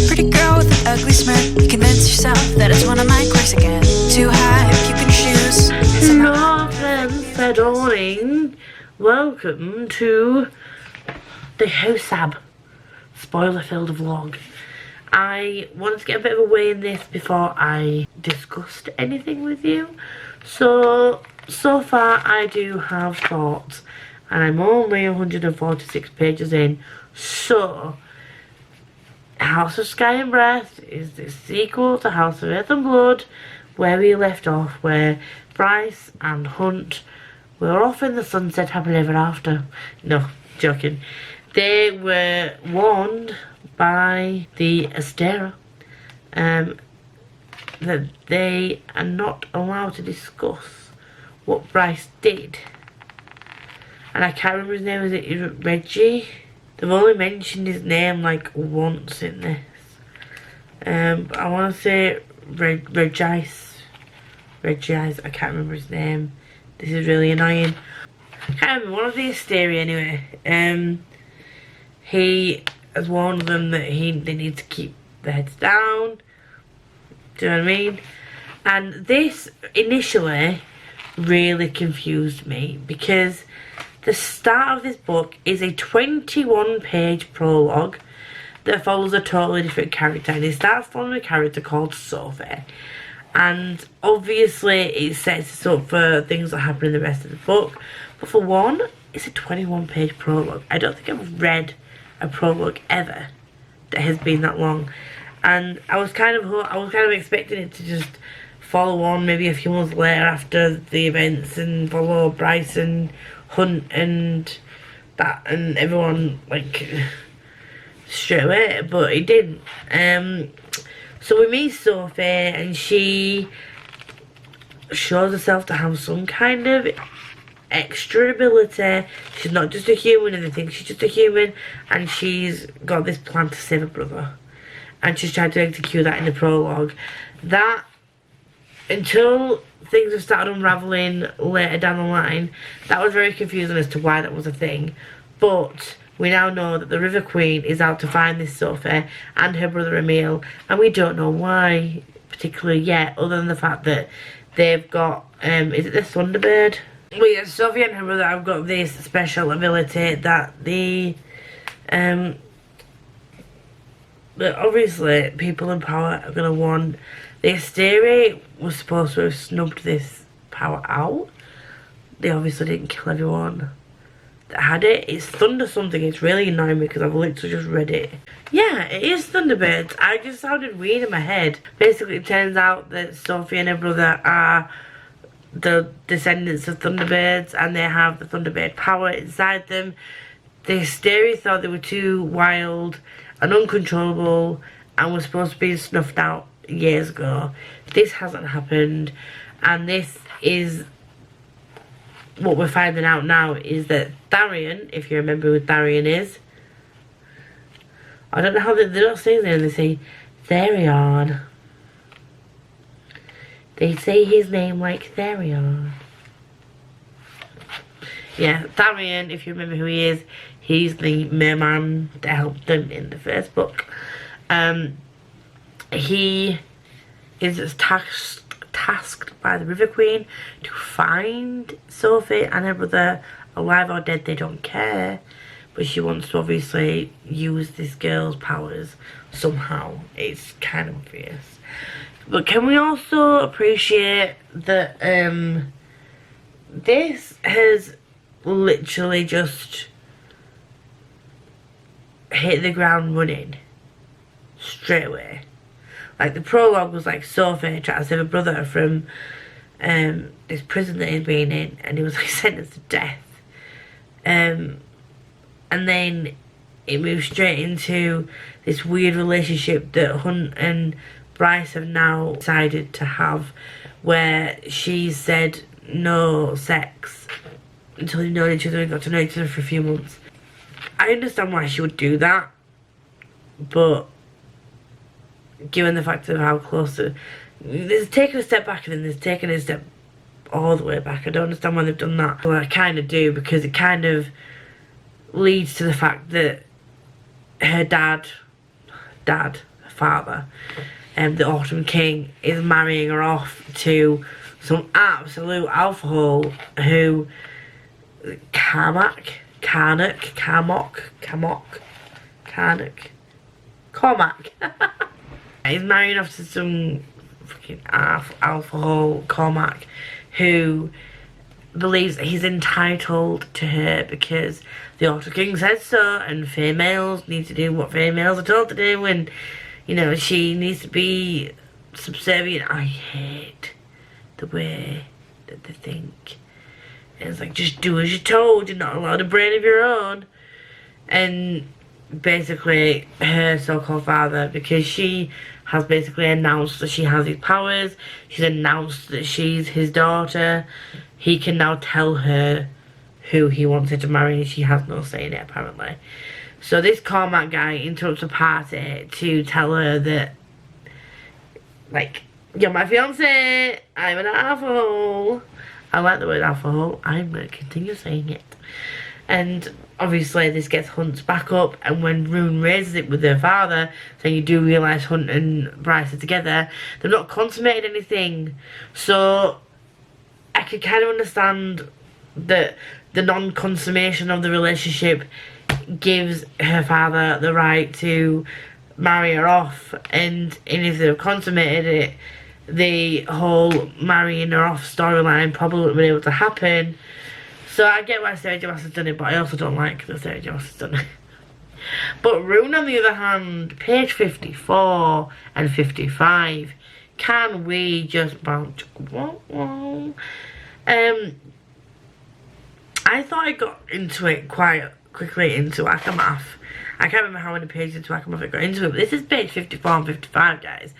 Pretty girl with an ugly smirk, you convince yourself that it's one of my quirks again. Too high, puking shoes. Readalongs, welcome to the HOSAB spoiler-filled vlog. I wanted to get a bit of a weigh in this before I discussed anything with you. So far I do have thoughts, and I'm only 146 pages in, so House of Sky and Breath is the sequel to House of Earth and Blood, where we left off, where Bryce and Hunt were off in the sunset happily ever after. No, joking. They were warned by the Astera that they are not allowed to discuss what Bryce did. And I can't remember his name, is it Reggie? They've only mentioned his name like once in this. But I want to say Regice, I can't remember his name. This is really annoying. I can't remember, one of the Asteria anyway. He has warned them that they need to keep their heads down. Do you know what I mean? And this initially really confused me, because the start of this book is a 21-page prologue that follows a totally different character, and it starts following a character called Sophie. And obviously it sets us up for things that happen in the rest of the book, but for one, it's a 21-page prologue. I don't think I've read a prologue ever that has been that long, and I was kind of expecting it to just follow on maybe a few months later after the events and follow Bryce and Hunt and that and everyone like straight away, but it didn't. So we meet Sophie, and she shows herself to have some kind of extra ability. She's not just a human, and they think she's just a human, and she's got this plan to save her brother, and she's trying to execute that in the prologue. That, until things have started unravelling later down the line, that was very confusing as to why that was a thing. But we now know that the River Queen is out to find this Sophie and her brother Emil, and we don't know why particularly yet, other than the fact that they've got, is it the Thunderbird? Well, yeah, Sophie and her brother have got this special ability that that obviously people in power are going to want. The Asteria was supposed to have snubbed this power out. They obviously didn't kill everyone that had it. It's Thunder something. It's really annoying me because I've literally just read it. Yeah, it is Thunderbirds. I just sounded weird in my head. Basically, it turns out that Sophie and her brother are the descendants of Thunderbirds, and they have the Thunderbird power inside them. The Asteria thought they were too wild and uncontrollable and were supposed to be snuffed out years ago. This hasn't happened, and this is what we're finding out now, is that Tharian, if you remember who Tharian is, I don't know how they don't say his name, they say Tharian. They say his name like Tharian. Yeah, Tharian, if you remember who he is, he's the merman that helped them in the first book. He is tasked by the River Queen to find Sophie and her brother, alive or dead, they don't care. But she wants to obviously use this girl's powers somehow. It's kind of obvious. But can we also appreciate that this has literally just hit the ground running straight away. Like, the prologue was like Sophie trying to save her brother from this prison that he'd been in, and he was like sentenced to death. And then it moves straight into this weird relationship that Hunt and Bryce have now decided to have, where she said no sex until they've known each other and got to know each other for a few months. I understand why she would do that, but given the fact of how close there's taken a step back and then there's taken a step all the way back. I don't understand why they've done that. Well, I kind of do, because it kind of leads to the fact that her dad dad, her father, the Autumn King, is marrying her off to some absolute alcohol who Cormac. He's marrying off to some fucking alcohol Cormac who believes that he's entitled to her because the Autumn King says so, and females need to do what females are told to do, and you know, she needs to be subservient. I hate the way that they think. And it's like, just do as you're told, you're not allowed a brain of your own. And basically, her so-called father, because she has basically announced that she has these powers, she's announced that she's his daughter, he can now tell her who he wants her to marry, and she has no say in it, apparently. So this Cormac guy interrupts a party to tell her that, like, you're my fiance, I'm an alcohol. I like the word alcohol, I'm going to continue saying it. And obviously this gets Hunt's back up, and when Rune raises it with her father, saying you do realise Hunt and Bryce are together, they've not consummated anything. So I could kind of understand that the non-consummation of the relationship gives her father the right to marry her off, and if they've consummated it, the whole marrying her off storyline probably wouldn't have been able to happen. So I get why Sarah J Maas has done it, but I also don't like that Sarah J Maas has done it. But Rune, on the other hand, page 54 and 55, can we just bounce? I thought I got into it quite quickly into Akamath. I can't remember how many pages into Akamath I got into it, but this is page 54 and 55, guys.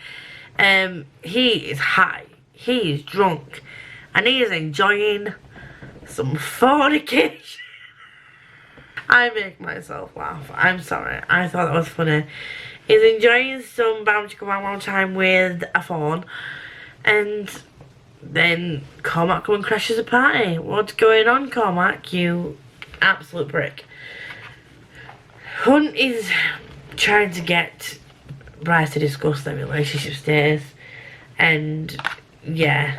He is high, he is drunk, and he is enjoying some fornication. I make myself laugh, I'm sorry, I thought that was funny. He's enjoying some bounty one time with a fawn, and then Cormac comes and crashes a party. What's going on, Cormac, you absolute prick? Hunt is trying to get Bryce to discuss their relationship status, and yeah,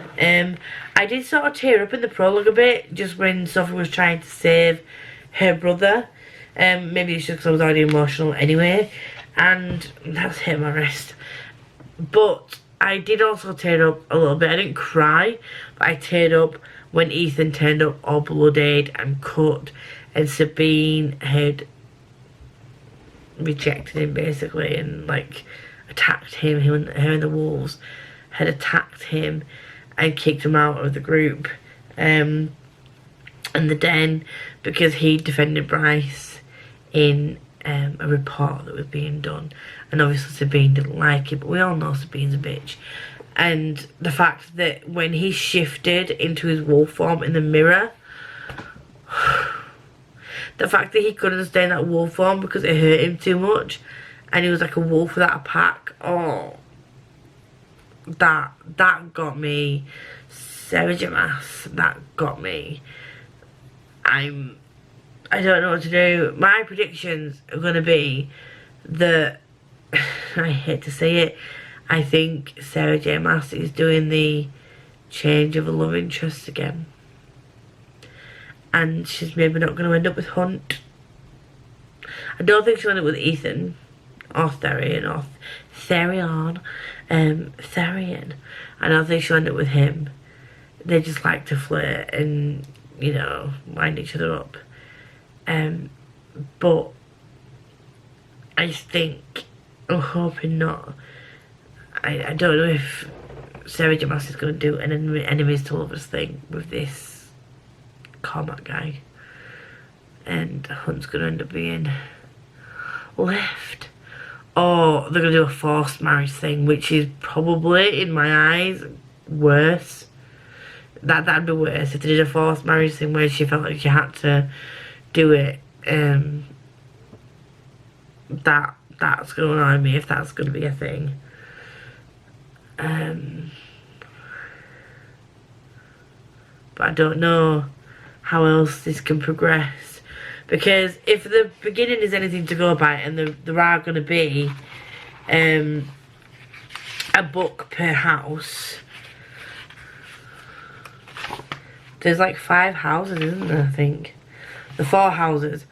I did sort of tear up in the prologue a bit, just when Sophie was trying to save her brother. Maybe it's just because I was already emotional anyway, and that's hit my wrist. But I did also tear up a little bit. I didn't cry, but I teared up when Ethan turned up all bloodied and cut, and Sabine had rejected him basically, and like attacked him. Her and the wolves had attacked him and kicked him out of the group and the den, because he defended Bryce in a report that was being done, and obviously Sabine didn't like it, but we all know Sabine's a bitch. And the fact that when he shifted into his wolf form in the mirror, the fact that he couldn't stay in that wolf form because it hurt him too much, and he was like a wolf without a pack, oh, that got me. Sarah J Maas, that got me. I don't know what to do. My predictions are going to be that, I hate to say it, I think Sarah J Maas is doing the change of a love interest again. And she's maybe not going to end up with Hunt. I don't think she'll end up with Ethan, or Therion, or Therion. Therion. I don't think she'll end up with him. They just like to flirt and, you know, wind each other up. But I think, I'm hoping not. I don't know if Sarah J Maas is going to do an enemies to lovers thing with this Cormac guy, and Hunt's going to end up being left. Or they're going to do a forced marriage thing, which is probably, in my eyes, worse. That'd be worse if they did a forced marriage thing where she felt like she had to do it. That's going to annoy me if that's going to be a thing. But I don't know how else this can progress, because if the beginning is anything to go by, and there are going to be a book per house. There's like 5 houses, isn't there, I think? The 4 houses.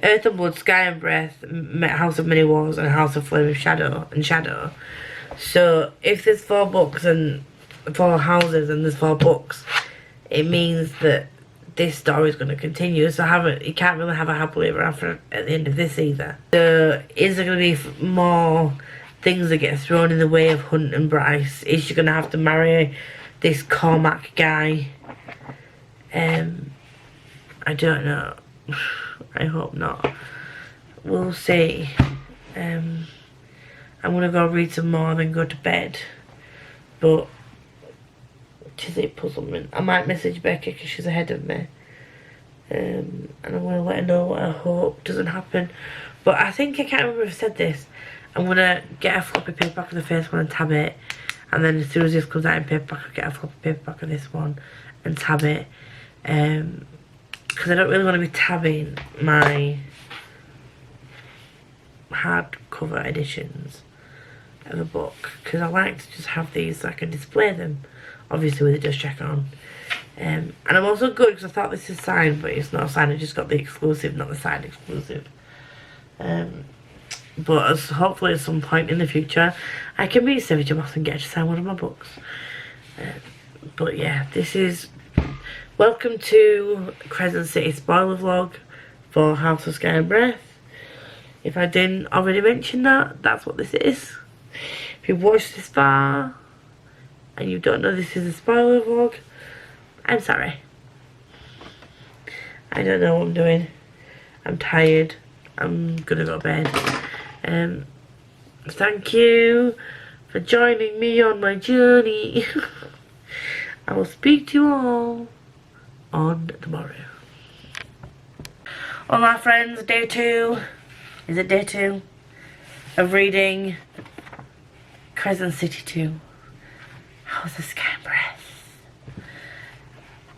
Earth and Blood, Sky and Breath, House of Many Wars, and House of Flame and Shadow. So, if there's 4 books and 4 houses and there's 4 books, it means that this story is going to continue. So you can't really have a happily ever after at the end of this either. So, is there going to be more things that get thrown in the way of Hunt and Bryce? Is she going to have to marry this Cormac guy? I don't know. I hope not. We'll see. I'm gonna go read some more and then go to bed. But tis a puzzlement. I might message Becky because she's ahead of me. And I'm gonna let her know what I hope doesn't happen. But I think I can't remember if I said this. I'm gonna get a floppy paperback of the first one and tab it. And then as soon as this comes out in paperback, I'll get a floppy paperback of this one and tab it. Because I don't really want to be tabbing my hardcover editions of a book, because I like to just have these so I can display them, obviously with a dust check on. And I'm also good because I thought this is signed, but it's not signed. I just got the exclusive, not the signed exclusive. But hopefully at some point in the future I can meet Sarah Moss and get her to sign one of my books. But yeah, this is welcome to Crescent City spoiler vlog for House of Sky and Breath. If I didn't already mention that, that's what this is. If you've watched this far and you don't know this is a spoiler vlog, I'm sorry. I don't know what I'm doing. I'm tired. I'm gonna go to bed. Thank you for joining me on my journey. I will speak to you all on tomorrow. All my friends, day 2. Is it day 2 of reading Crescent City 2? House of Sky and Breath.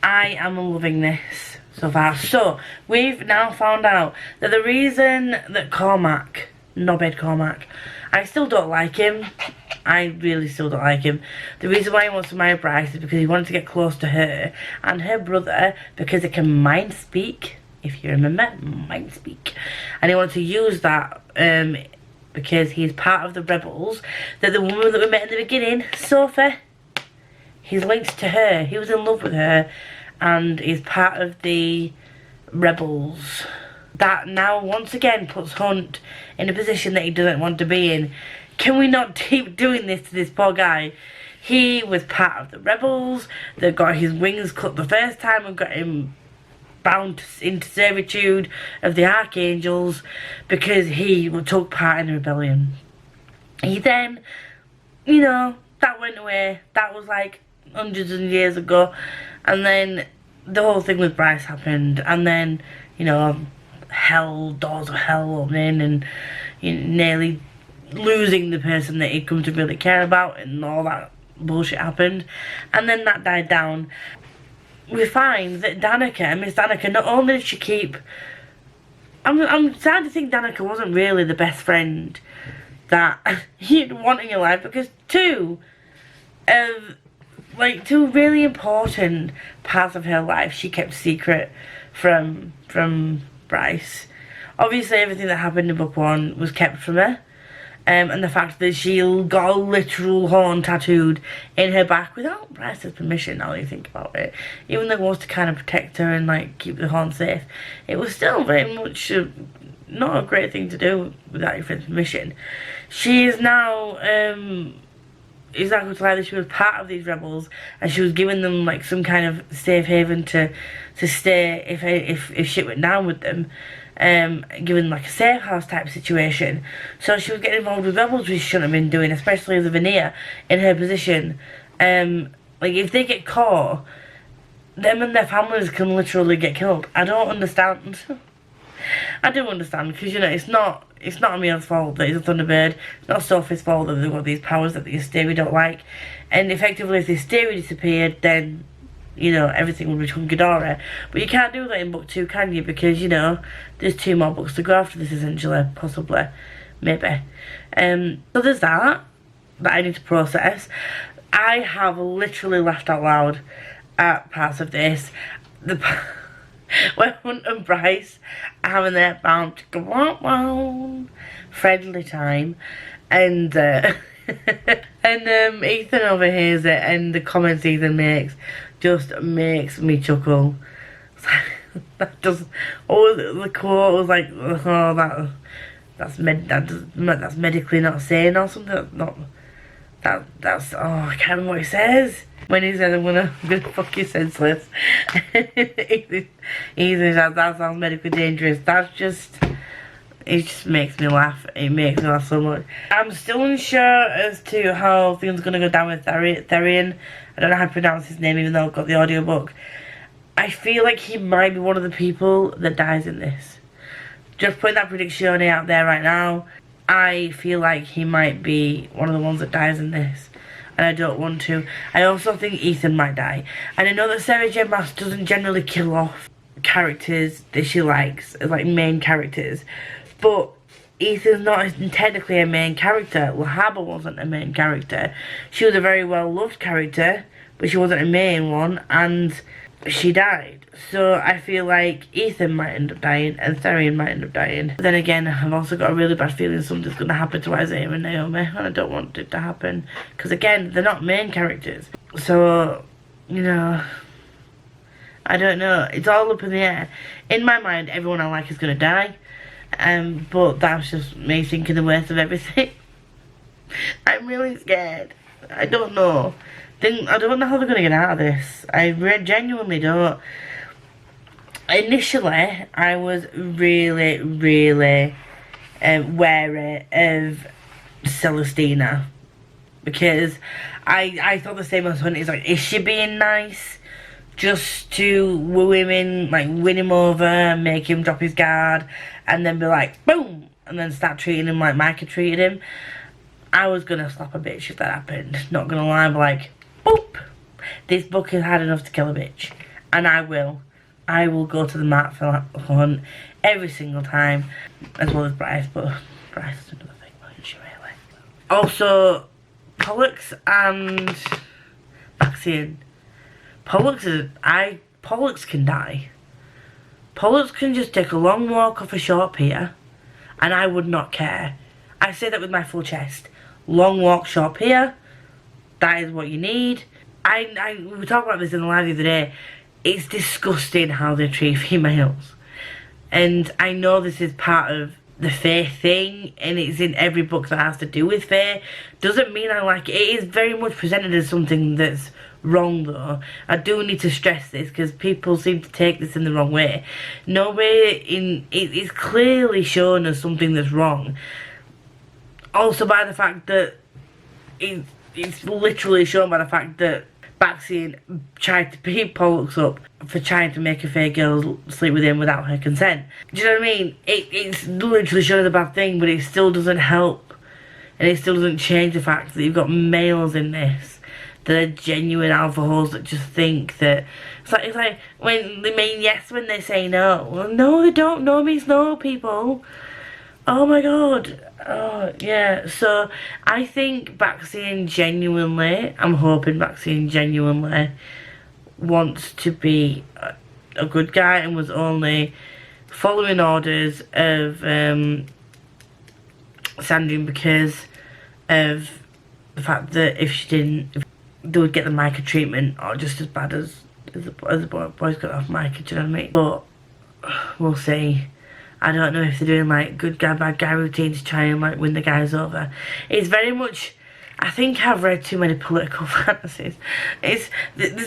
I am loving this so far. So, we've now found out that the reason that Cormac, knobhead Cormac, I still don't like him. I really still don't like him. The reason why he wants to marry Bryce is because he wanted to get close to her and her brother, because they can mind speak, if you remember, mind speak. And he wanted to use that because he's part of the rebels. That the woman that we met in the beginning, Sophie, he's linked to her. He was in love with her and he's part of the rebels. That now once again puts Hunt in a position that he doesn't want to be in. Can we not keep doing this to this poor guy? He was part of the rebels that got his wings cut the first time and got him bound into servitude of the archangels because he took part in the rebellion. He then, you know, that went away. That was like hundreds of years ago. And then the whole thing with Bryce happened. And then, you know, doors of hell opening and nearly losing the person that he'd come to really care about, and all that bullshit happened. And then that died down. We find that Miss Danica, not only did she keep... I'm starting to think Danica wasn't really the best friend that you'd want in your life, because two really important parts of her life she kept secret from Bryce. Obviously everything that happened in book 1 was kept from her. And the fact that she got a literal horn tattooed in her back without Bryce's permission, now that you think about it. Even though it was to kind of protect her and like keep the horn safe, it was still very much not a great thing to do without your friend's permission. She is now exactly like she was part of these rebels, and she was giving them like some kind of safe haven to stay if shit went down with them. Given like a safe house type situation. So she was getting involved with rebels, which she shouldn't have been doing, especially as a Veneer in her position. Like if they get caught, them and their families can literally get killed. I don't understand. I do understand, because you know it's not Emil's fault that he's a Thunderbird. It's not Sophie's fault that they've got these powers that the Asteri don't like. And effectively, if the Asteri disappeared, then you know, everything will become Ghidorah. But you can't do that in book 2, can you? Because, you know, there's 2 more books to go after this, essentially, possibly. maybe. So there's that I need to process. I have literally laughed out loud at parts of this. When Hunt and Bryce are having their bound to go on friendly time, and and Ethan overhears it, and the comments Ethan makes just makes me chuckle. That just, the quote was like, oh, that's medically not sane or something. That's I can't remember what he says. When he says, I'm gonna fuck you senseless. He says, that sounds medically dangerous. It just makes me laugh. It makes me laugh so much. I'm still unsure as to how things are gonna go down with Therian. I don't know how to pronounce his name, even though I've got the audiobook. I feel like he might be one of the people that dies in this. Just putting that prediction out there right now. I feel like he might be one of the ones that dies in this. And I don't want to. I also think Ethan might die. And I know that Sarah J Maas doesn't generally kill off characters that she likes, like main characters. But Ethan's not technically a main character. Lahaba wasn't a main character. She was a very well loved character, but she wasn't a main one, and she died. So I feel like Ethan might end up dying and Therian might end up dying. But then again, I've also got a really bad feeling something's going to happen to Isaiah and Naomi, and I don't want it to happen. Because again, they're not main characters. So, you know, I don't know. It's all up in the air. In my mind, everyone I like is going to die. But that's just me thinking the worst of everything. I'm really scared. I don't know. I don't know how they're going to get out of this. I genuinely don't. Initially, I was really, really wary of Celestina. Because I thought the same as Hunt. It's like, is she being nice just to woo him in, like win him over, make him drop his guard, and then be like, boom, and then start treating him like Micah treated him? I was going to slap a bitch if that happened. Not going to lie, but like, boop, this book has had enough to kill a bitch. And I will go to the mat for Hunt every single time, as well as Bryce, but Bryce is another thing, wasn't she, really? Also, Pollux and Baxian. Pollux can die. Pollux can just take a long walk off a short pier, and I would not care. I say that with my full chest. Long walk, short pier, that is what you need. We were talking about this in the live the other day. It's disgusting how they treat females. And I know this is part of the Fae thing, and it's in every book that has to do with Fae. Doesn't mean I like it. It is very much presented as something that's wrong, though. I do need to stress this, because people seem to take this in the wrong way. It is clearly shown as something that's wrong. Also by the fact that it's literally shown by the fact that Baxian tried to beat Pollux up for trying to make a Fae girl sleep with him without her consent. Do you know what I mean? It's literally shown as a bad thing, but it still doesn't help. And it still doesn't change the fact that you've got males in this that are genuine alcohols that just think that... It's like when they mean yes when they say no. Well, no, they don't. No means no, people. Oh my god. Oh, yeah. So, I think Baxian genuinely, I'm hoping Baxian genuinely wants to be a good guy and was only following orders of Sandrine because of the fact that if she didn't, they would get the Micah treatment, or just as bad as the boys got off Micah, do you know what I mean? But, we'll see. I don't know if they're doing like good guy, bad guy routine to try and like win the guys over. It's very much, I think I've read too many political fantasies. There's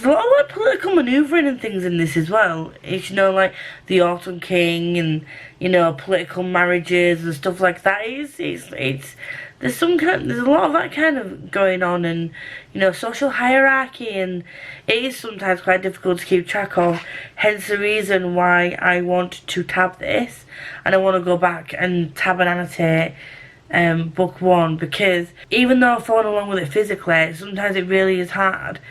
a lot of like political manoeuvring and things in this as well. It's, you know, like the Autumn King and, you know, political marriages and stuff like that. There's a lot of that kind of going on, and, you know, social hierarchy, and it is sometimes quite difficult to keep track of. Hence the reason why I want to tab this, and I want to go back and tab and annotate book 1, because even though I've followed along with it physically, sometimes it really is hard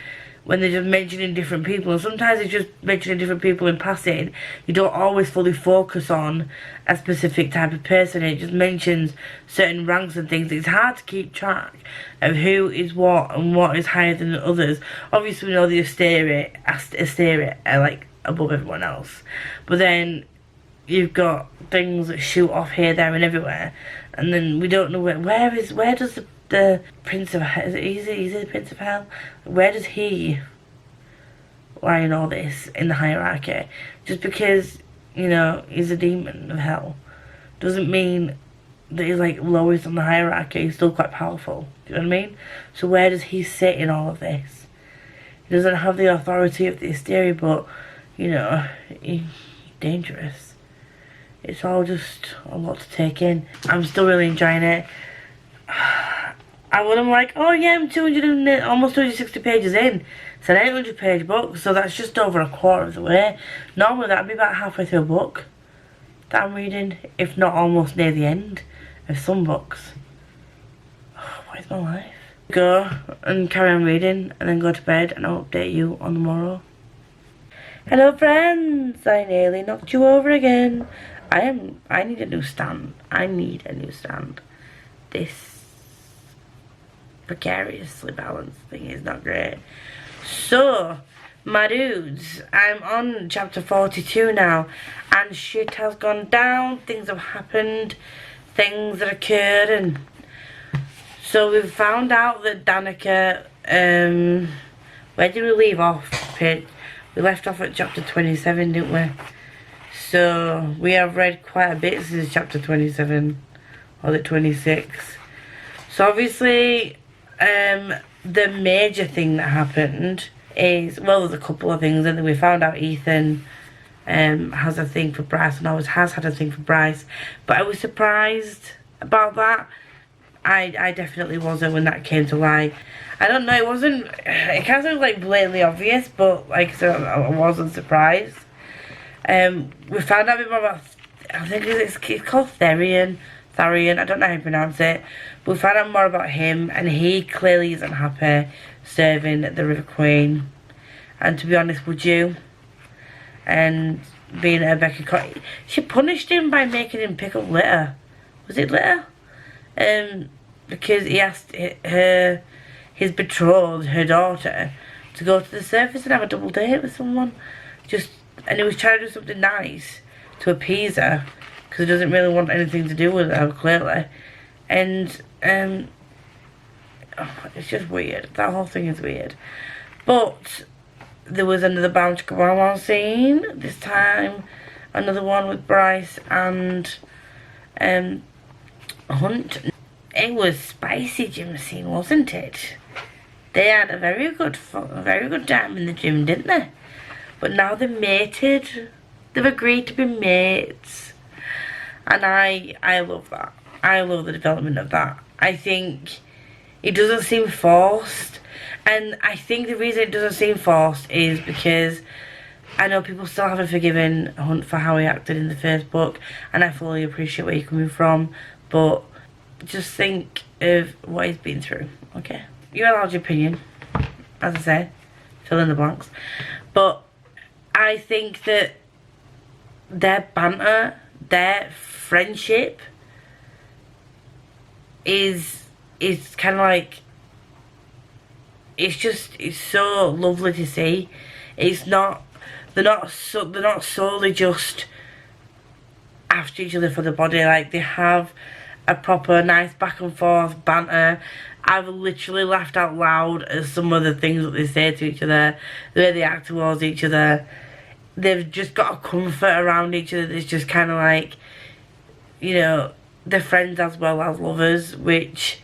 when they're just mentioning different people, and sometimes they're just mentioning different people in passing. You don't always fully focus on a specific type of person. It just mentions certain ranks and things. It's hard to keep track of who is what and what is higher than others. Obviously, we know the Asteria are like above everyone else, but then you've got things that shoot off here, there, and everywhere, and then we don't know where does the Prince of Hell, is he the Prince of Hell? Where does he lie in all this in the hierarchy? Just because, you know, he's a demon of hell doesn't mean that he's like lowest on the hierarchy. He's still quite powerful. Do you know what I mean? So where does he sit in all of this? He doesn't have the authority of the Asteria, but, you know, he's dangerous. It's all just a lot to take in. I'm still really enjoying it. I wasn't like, oh yeah, I'm almost 260 pages in. It's an 800 page book, so that's just over a quarter of the way. Normally that'd be about halfway through a book that I'm reading, if not almost near the end of some books. Oh, what is my life? Go and carry on reading and then go to bed, and I'll update you on the morrow. Hello friends, I nearly knocked you over again. I need a new stand. This precariously balanced thing is not great. So, my dudes, I'm on chapter 42 now, and shit has gone down, things have happened, things that occurred, and so we've found out that Danica, where did we leave off? We left off at chapter 27, didn't we? So, we have read quite a bit since chapter 27, or the 26. So obviously, the major thing that happened is, well, there's a couple of things, and then we found out Ethan has a thing for Bryce, and always has had a thing for Bryce, but I was surprised about that. I definitely wasn't when that came to light. I don't know, it kind of like blatantly obvious, but like, so I wasn't surprised. We found out a bit more about, I think it's called Tharian, I don't know how to pronounce it, but we found out more about him, and he clearly isn't happy serving the River Queen. And to be honest, would you? And being a Rebecca, she punished him by making him pick up litter. Was it litter? Because he asked his betrothed, her daughter, to go to the surface and have a double date with someone. And he was trying to do something nice to appease her, because he doesn't really want anything to do with her, clearly. And it's just weird. That whole thing is weird. But there was another bounce Kawawa scene this time, another one with Bryce and Hunt. It was spicy gym scene, wasn't it? They had a very good time in the gym, didn't they? But now they're mated. They've agreed to be mates. And I love that. I love the development of that. I think it doesn't seem forced. And I think the reason it doesn't seem forced is because I know people still haven't forgiven Hunt for how he acted in the first book. And I fully appreciate where you're coming from. But just think of what he's been through, okay? You're allowed your opinion, as I say. Fill in the blanks. But I think that their banter, their friendship is kind of like, it's so lovely to see. It's not, they're not solely just after each other for the body. Like, they have a proper nice back and forth banter. I've literally laughed out loud at some of the things that they say to each other, the way they act towards each other. They've just got a comfort around each other that's just kind of like, you know, they're friends as well as lovers, which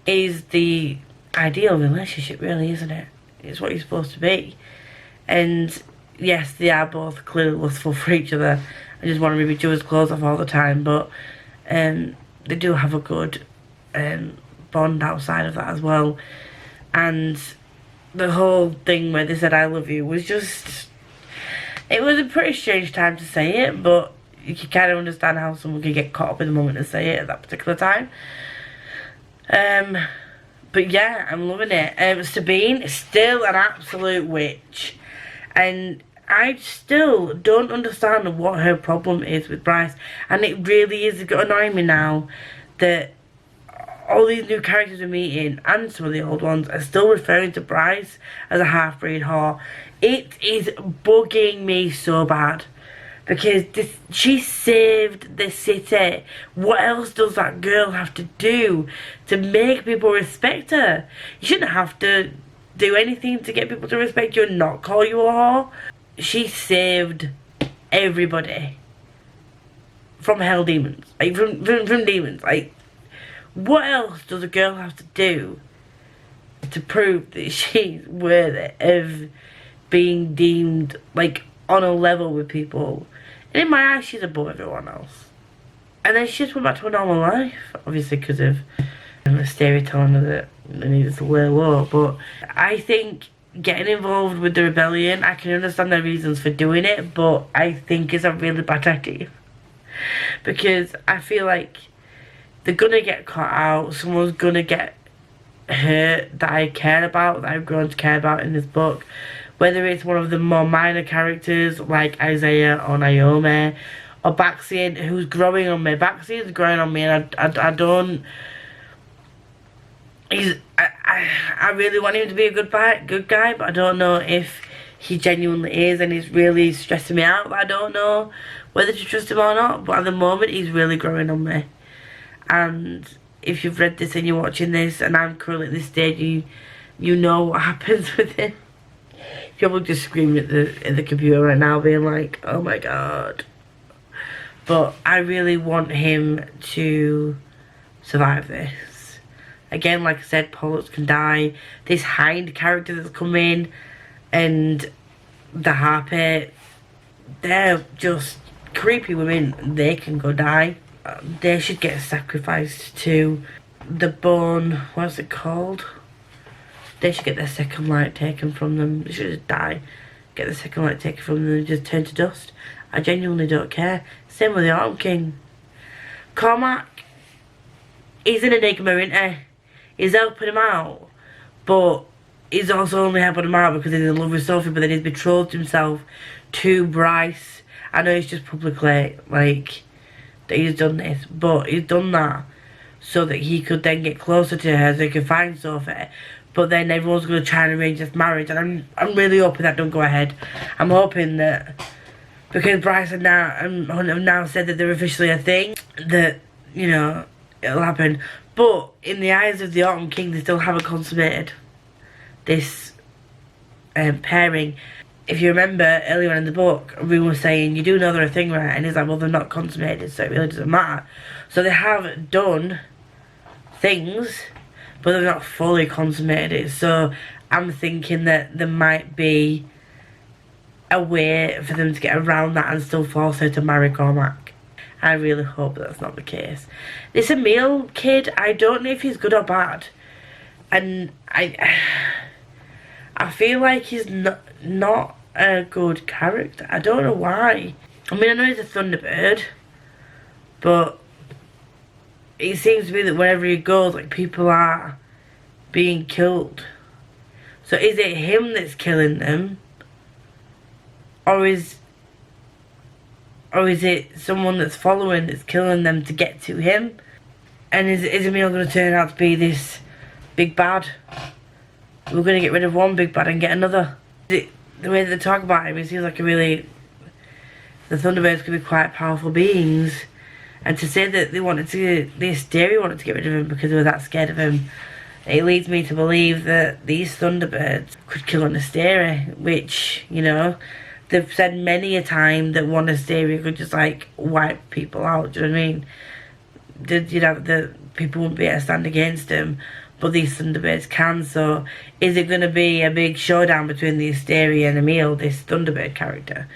is the ideal relationship, really, isn't it? It's what you're supposed to be. And yes, they are both clearly lustful for each other. I just want to rip each other's clothes off all the time, but they do have a good bond outside of that as well. And the whole thing where they said I love you was just, it was a pretty strange time to say it, but you can kind of understand how someone could get caught up in the moment and say it at that particular time. But yeah, I'm loving it. Sabine is still an absolute witch. And I still don't understand what her problem is with Bryce. And it really is annoying me now that all these new characters we're meeting, and some of the old ones, are still referring to Bryce as a half-breed whore. It is bugging me so bad. Because she saved the city. What else does that girl have to do to make people respect her? You shouldn't have to do anything to get people to respect you and not call you a whore. She saved everybody from hell demons. Like, from demons. Like, what else does a girl have to do to prove that she's worthy of being deemed, like, on a level with people? And in my eyes, she's above everyone else. And then she just went back to her normal life, obviously because of the storytelling of it. They needed to lay low. But I think getting involved with the rebellion, I can understand their reasons for doing it, but I think it's a really bad idea. Because I feel like they're gonna get caught out, someone's gonna get hurt that I care about, that I've grown to care about in this book. Whether it's one of the more minor characters like Isaiah or Naomi, or Baxian, who's growing on me. Baxian's growing on me, and I don't. I really want him to be a good guy, but I don't know if he genuinely is, and he's really stressing me out. I don't know whether to trust him or not, but at the moment he's really growing on me. And if you've read this and you're watching this, and I'm currently at this stage, you know what happens with him. You're probably just screaming at the computer right now, being like, oh my god. But I really want him to survive this. Again, like I said, Pollux can die. This Hind character that's come in, and the Harpy, they're just creepy women. They can go die. They should get sacrificed to the bone, what's it called? They should get their second light taken from them. They should just die. Get the second light taken from them and just turn to dust. I genuinely don't care. Same with the Autumn King. Cormac, he's an enigma, isn't he? He's helping him out. But he's also only helping him out because he's in love with Sophie, but then he's betrothed himself to Bryce. I know he's just publicly, like, that he's done this, but he's done that so that he could then get closer to her so he could find Sophie. But then everyone's going to try and arrange this marriage, and I'm really hoping that don't go ahead. I'm hoping that, because Bryce and Hunt have now said that they're officially a thing, that, you know, it'll happen. But in the eyes of the Autumn King, they still haven't consummated this pairing. If you remember earlier on in the book, we were saying, you do know they're a thing, right? And he's like, well, they're not consummated, so it really doesn't matter. So they have done things, but they're not fully consummated it. So I'm thinking that there might be a way for them to get around that and still force her to marry Cormac. I really hope that's not the case. This Emil kid, I don't know if he's good or bad. And I feel like he's not a good character. I don't know why. I mean, I know he's a Thunderbird, but it seems to me that wherever he goes, like, people are being killed. So is it him that's killing them? Or is it someone that's following that's killing them to get to him? And is Emil going to turn out to be this big bad? We're going to get rid of one big bad and get another. The way they talk about him, it seems like the Thunderbirds could be quite powerful beings. And to say that the Asteria wanted to get rid of him because they were that scared of him, it leads me to believe that these Thunderbirds could kill an Asteria, which, you know, they've said many a time that one Asteria could just, like, wipe people out, do you know what I mean? You know, the people wouldn't be able to stand against him, but these Thunderbirds can. So is it going to be a big showdown between the Asteria and Emil, this Thunderbird character?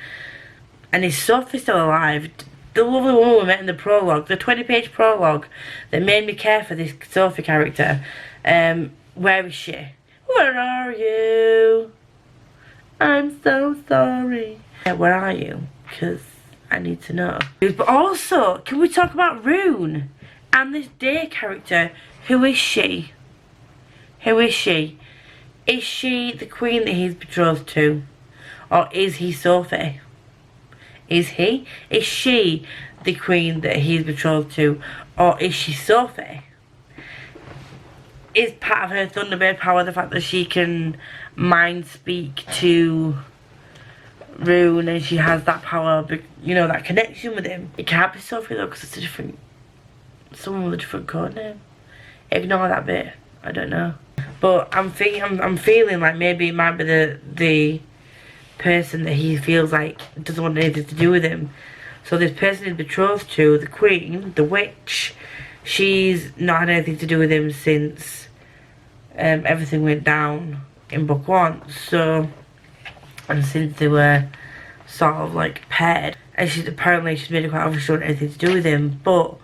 And is Sophie still alive? The lovely woman we met in the prologue, the 20-page prologue that made me care for this Sophie character, where is she? Where are you? I'm so sorry. Where are you? Because I need to know. But also, can we talk about Rune and this Day character? Who is she? Who is she? Is she the queen that he's betrothed to? Or is he Sophie? Is he? Is she the queen that he's betrothed to? Or is she Sophie? Is part of her Thunderbird power the fact that she can mind speak to Rune and she has that power, you know, that connection with him? It can't be Sophie though, because it's a different, someone with a different code name. Ignore that bit. I don't know. But I'm feeling like maybe it might be the person that he feels like doesn't want anything to do with him. So this person he's betrothed to, the queen, the witch, she's not had anything to do with him since everything went down in book 1. So, and since they were sort of like paired, and she's made it quite obvious she doesn't want anything to do with him. But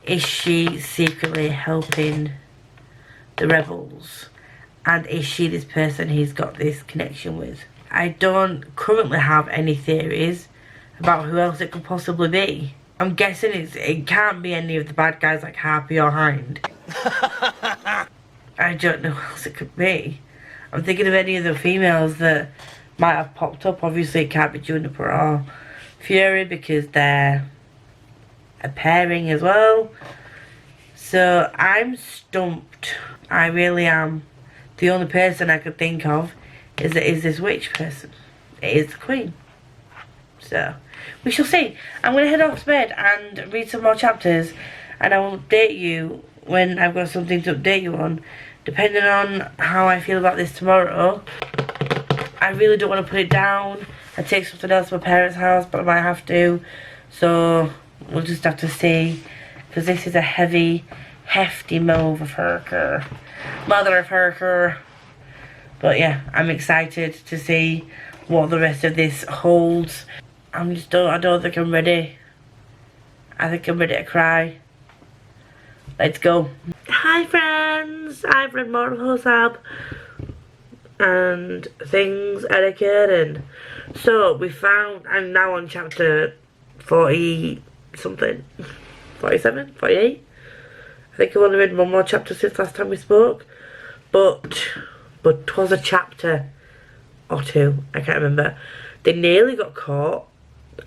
is she secretly helping the rebels? And is she this person he's got this connection with? I don't currently have any theories about who else it could possibly be. I'm guessing it can't be any of the bad guys like Harpy or Hind. I don't know who else it could be. I'm thinking of any of the females that might have popped up. Obviously it can't be Juniper or Fury because they're a pairing as well. So I'm stumped. I really am. The only person I could think of is this witch person. It is the queen. So we shall see. I'm going to head off to bed and read some more chapters, and I will update you when I've got something to update you on. Depending on how I feel about this tomorrow, I really don't want to put it down and take something else to my parents' house, but I might have to. So we'll just have to see, because this is a hefty move of her, mother of her. But yeah, I'm excited to see what the rest of this holds. I don't think I'm ready. I think I'm ready to cry. Let's go. Hi friends, I've read more of HOSAB and things etiquette, and so I'm now on chapter 40 something, 47, 48. I think I've only read one more chapter since last time we spoke, but 'twas a chapter or two, I can't remember. They nearly got caught.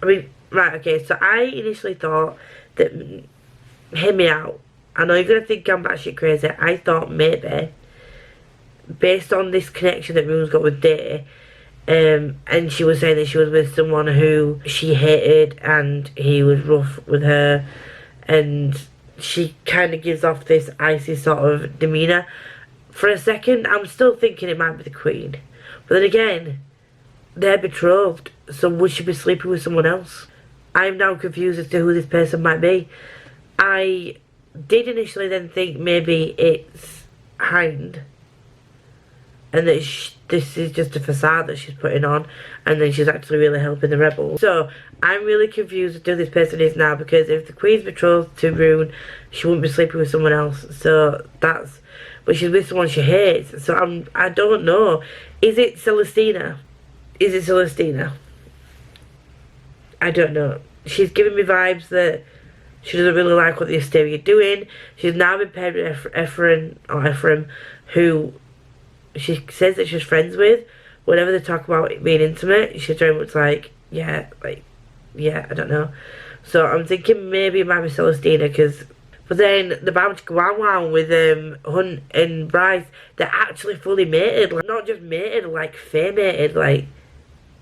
I mean, right, okay, so I initially thought that, hear me out, I know you're going to think I'm batshit crazy. I thought maybe, based on this connection that Rune's got with Day, and she was saying that she was with someone who she hated and he was rough with her, and she kind of gives off this icy sort of demeanour. For a second, I'm still thinking it might be the Queen. But then again, they're betrothed, so would she be sleeping with someone else? I'm now confused as to who this person might be. I did initially then think maybe it's Hind, and that this is just a facade that she's putting on, and then she's actually really helping the rebels. So I'm really confused as to who this person is now, because if the Queen's betrothed to Rune, she wouldn't be sleeping with someone else. So that's, but she's with someone she hates. So I don't know. Is it Celestina? Is it Celestina? I don't know. She's giving me vibes that she doesn't really like what the Asteria are doing. She's now been paired with Ephraim, who she says that she's friends with. Whenever they talk about it being intimate, she's very much like, yeah, I don't know. So I'm thinking maybe it might be Celestina, but then the bounty wow with Hunt and Bryce, they're actually fully mated. Like, not just mated, like fair mated. Like,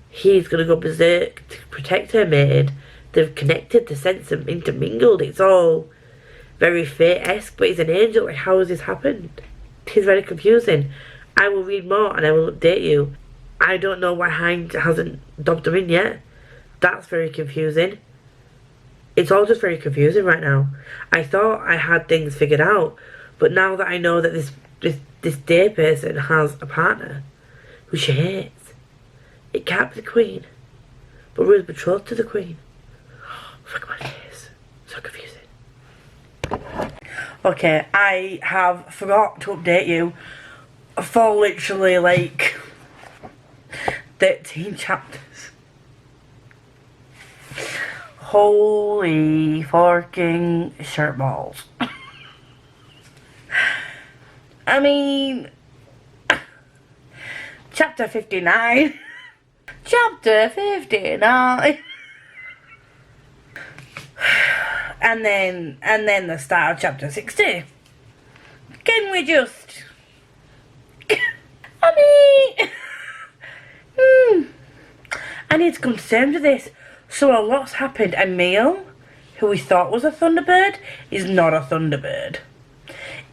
he's gonna go berserk to protect her mated. They've connected, the sense of intermingled. It's all very fate-esque, but he's an angel. Like, how has this happened? It's very confusing. I will read more and I will update you. I don't know why Hind hasn't dubbed him in yet. That's very confusing. It's all just very confusing right now. I thought I had things figured out, but now that I know that this Day person has a partner who she hates, it can't be the Queen, but Rue's betrothed to the Queen. Fuck my days. So confusing. Okay, I have forgot to update you for literally like 13 chapters. Holy fucking shirt balls. I mean, chapter 59. Chapter 59. And then the start of chapter 60. Can we just... I mean... I need to come to terms with this. So a lot's happened. Emil, who we thought was a Thunderbird, is not a Thunderbird.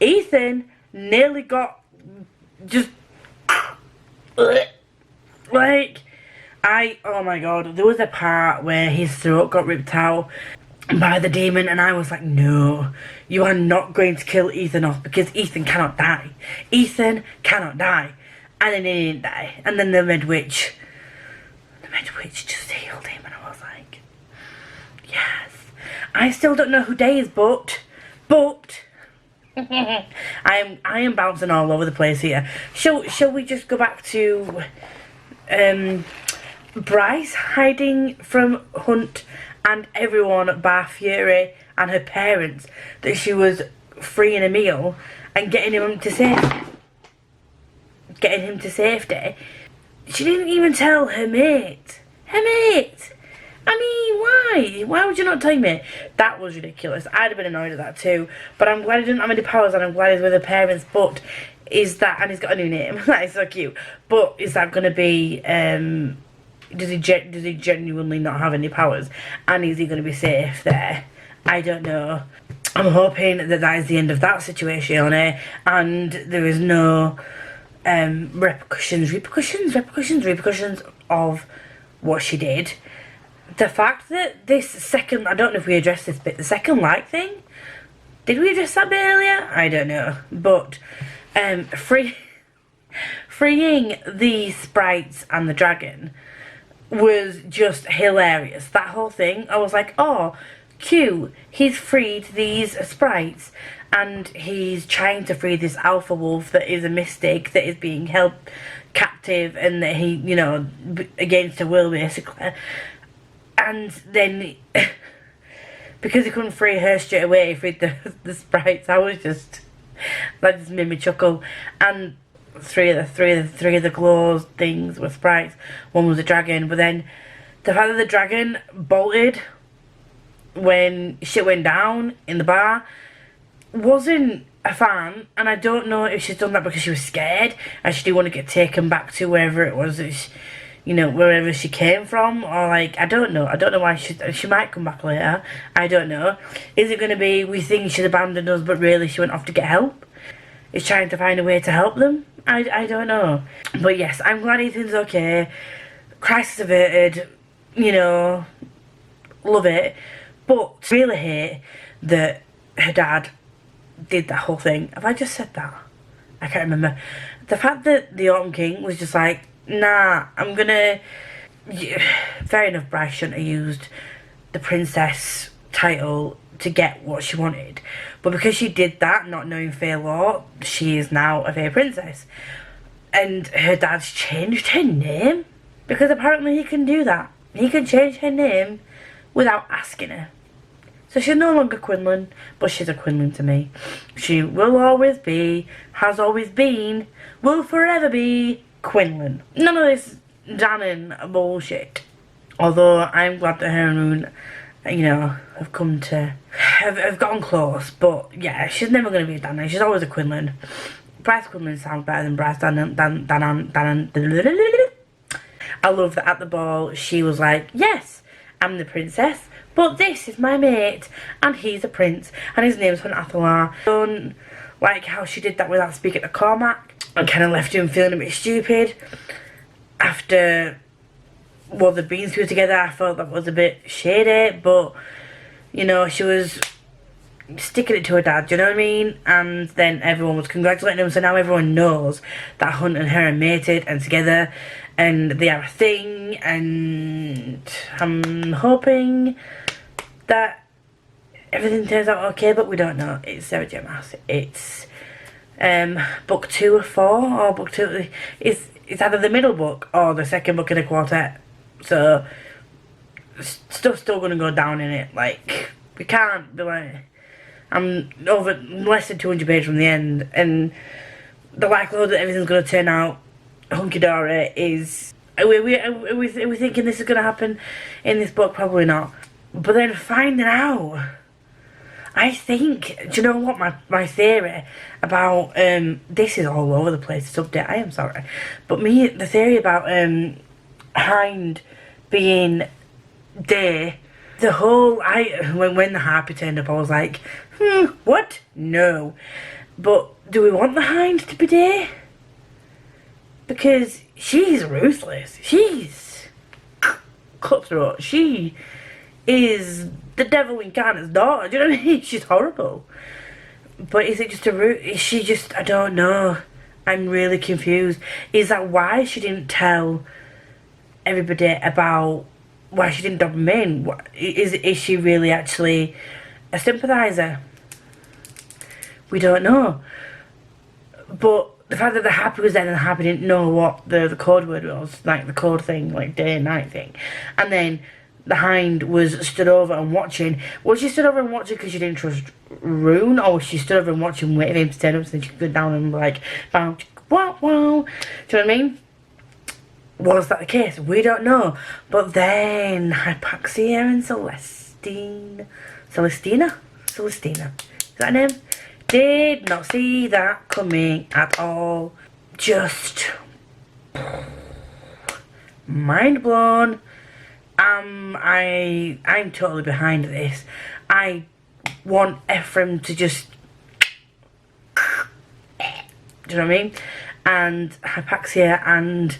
Ethan nearly got... just... like... oh my god, there was a part where his throat got ripped out by the demon, and I was like, no, you are not going to kill Ethan off, because Ethan cannot die. Ethan cannot die. And then he didn't die. And then the Red Witch just healed him, and I was like, yes. I still don't know who Day is, but I am bouncing all over the place here. Shall we just go back to Bryce hiding from Hunt and everyone, bar Fury and her parents, that she was freeing Emil and getting him to safety. She didn't even tell her mate. I mean, why? Why would you not tell me? That was ridiculous. I'd have been annoyed at that too. But I'm glad he didn't have any powers, and I'm glad he's with her parents. But is that, and he's got a new name. That is so cute. But is that going to be, does he genuinely not have any powers? And is he going to be safe there? I don't know. I'm hoping that that is the end of that situation, and there is no repercussions of what she did. The fact that this second, I don't know if we addressed this bit, the second light thing, did we address that bit earlier? I don't know. But freeing the sprites and the dragon was just hilarious. That whole thing, I was like, oh, cute, he's freed these sprites and he's trying to free this alpha wolf that is a mystic, that is being held captive, and that he, you know, against her will basically. And then because he couldn't free her straight away, he freed the sprites. I was just, that just made me chuckle. And three of the claws things were sprites. One was a dragon, but then the fact that the dragon bolted when shit went down in the bar, wasn't a fan. And I don't know if she's done that because she was scared and she didn't want to get taken back to wherever it was that she, you know, wherever she came from, or like, I don't know why she might come back later, I don't know. Is it going to be, we think she's abandoned us, but really she went off to get help? Is trying to find a way to help them? I don't know. But yes, I'm glad Ethan's okay. Crisis averted, you know, love it. But really hate that her dad did that whole thing. Have I just said that? I can't remember. The fact that the Autumn King was just like, nah, I'm gonna... Yeah, fair enough, Bryce shouldn't have used the princess title to get what she wanted. But because she did that, not knowing fair law, she is now a fair princess. And her dad's changed her name, because apparently he can do that. He can change her name without asking her. So she's no longer Quinlan, but she's a Quinlan to me. She will always be, has always been, will forever be Quinlan. None of this Dannon bullshit. Although I'm glad that her and Rune, you know, have come to, have gotten close. But yeah, she's never going to be a Dannon. She's always a Quinlan. Bryce Quinlan sounds better than Bryce Dannon. I love that at the ball she was like, yes, I'm the princess, but this is my mate, and he's a prince, and his name's Hunt Athalar. I don't like how she did that without speaking to Cormac. I kind of left him feeling a bit stupid. After what they'd been through together, I felt that was a bit shady, but, you know, she was sticking it to her dad, do you know what I mean? And then everyone was congratulating him, so now everyone knows that Hunt and her are mated and together, and they are a thing, and I'm hoping that everything turns out okay, but we don't know. It's Sarah J. Maas. It's book 2 of 4, or book 2, it's either the middle book or the second book in a quartet, so stuff's still gonna go down in it. Like, we can't be like, I'm over less than 200 pages from the end, and the likelihood that everything's going to turn out hunky-dory is... Are we thinking this is going to happen in this book? Probably not. But then finding out... I think... Do you know what my theory about... this is all over the place, this update, I am sorry. But the theory about Hind being Day... The whole... When the Harpy turned up, I was like... what? No. But do we want the Hind to be Day? Because she's ruthless. She's cutthroat. She is the devil incarnate's daughter. Do you know what I mean? She's horrible. But is it just is she just... I don't know. I'm really confused. Is that why she didn't tell everybody about... Why she didn't dub them in? Is she really actually a sympathiser? We don't know. But the fact that the Harpy was there and the Harpy didn't know what the code word was, like the code thing, like day and night thing. And then the Hind was stood over and watching. Was she stood over and watching because she didn't trust Rune? Or was she stood over and watching, waiting for him to turn up so then she could go down and be like, wow, wow, wow. Do you know what I mean? Was that the case? We don't know. But then Hypaxia and Celestina. Is that her name? Did not see that coming at all. Just mind blown. I'm totally behind this. I want Ephraim to just... Do you know what I mean? And Hypaxia and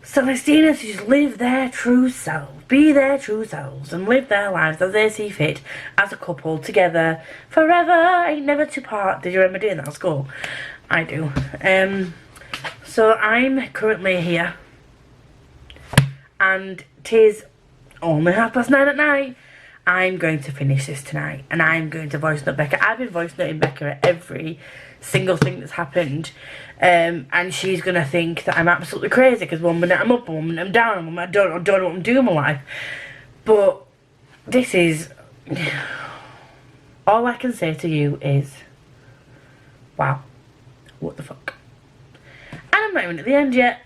Celestina to just live their true selves, be their true selves, and live their lives as they see fit, as a couple, together, forever, ain't never to part. Did you remember doing that at school? I do. So I'm currently here, and 'tis only 9:30 at night. I'm going to finish this tonight, and I'm going to voice note Becca. I've been voice noting Becca at every single thing that's happened, and she's going to think that I'm absolutely crazy, because one minute I'm up, one minute I'm down, and one minute I don't know what I'm doing in my life. But this is... all I can say to you is, wow, what the fuck. And I'm not even at the end yet,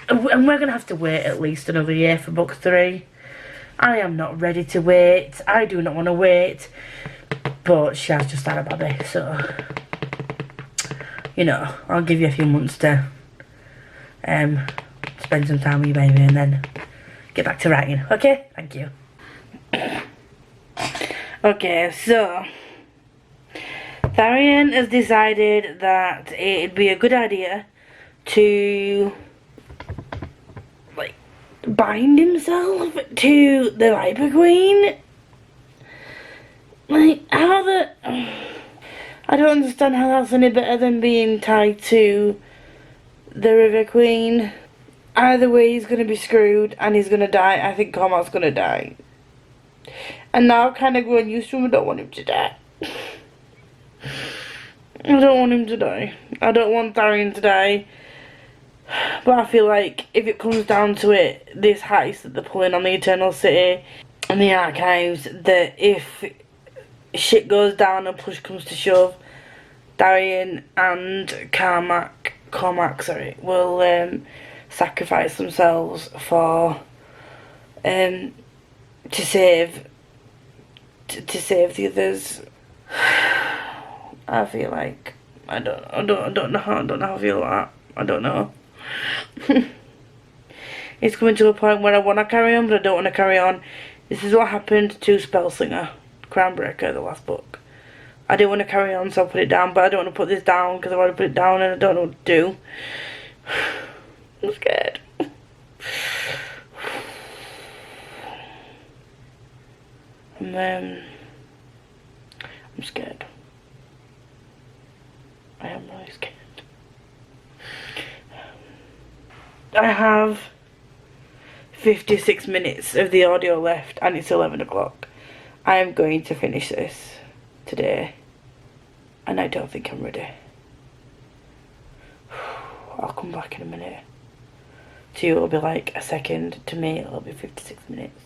and we're going to have to wait at least another year for book 3. I am not ready to wait. I do not want to wait. But she has just had a baby, so... You know, I'll give you a few months to... spend some time with your baby and then... get back to writing. Okay? Thank you. Okay, so... Tharian has decided that it'd be a good idea to... bind himself to the Viper Queen. Like, how the... I don't understand how that's any better than being tied to the River Queen. Either way, he's going to be screwed and he's going to die. I think Cormac's going to die. And now I'm kind of growing used to him. I don't want him to die. I don't want him to die. I don't want Tharian to die. But I feel like if it comes down to it, this heist that they're pulling on the Eternal City and the Archives, that if shit goes down and push comes to shove, Tharian and Cormac, will sacrifice themselves for to save the others. I feel like I don't know how I feel about that. I don't know. It's coming to a point where I want to carry on, but I don't want to carry on. This is what happened to Spellslinger, Crownbreaker, the last book. I didn't want to carry on, so I put it down, but I don't want to put this down because I've already put it down and I don't know what to do. I'm scared. And then I'm scared. I am really scared. I have 56 minutes of the audio left and it's 11 o'clock. I am going to finish this today and I don't think I'm ready. I'll come back in a minute. To you it'll be like a second, to me it'll be 56 minutes.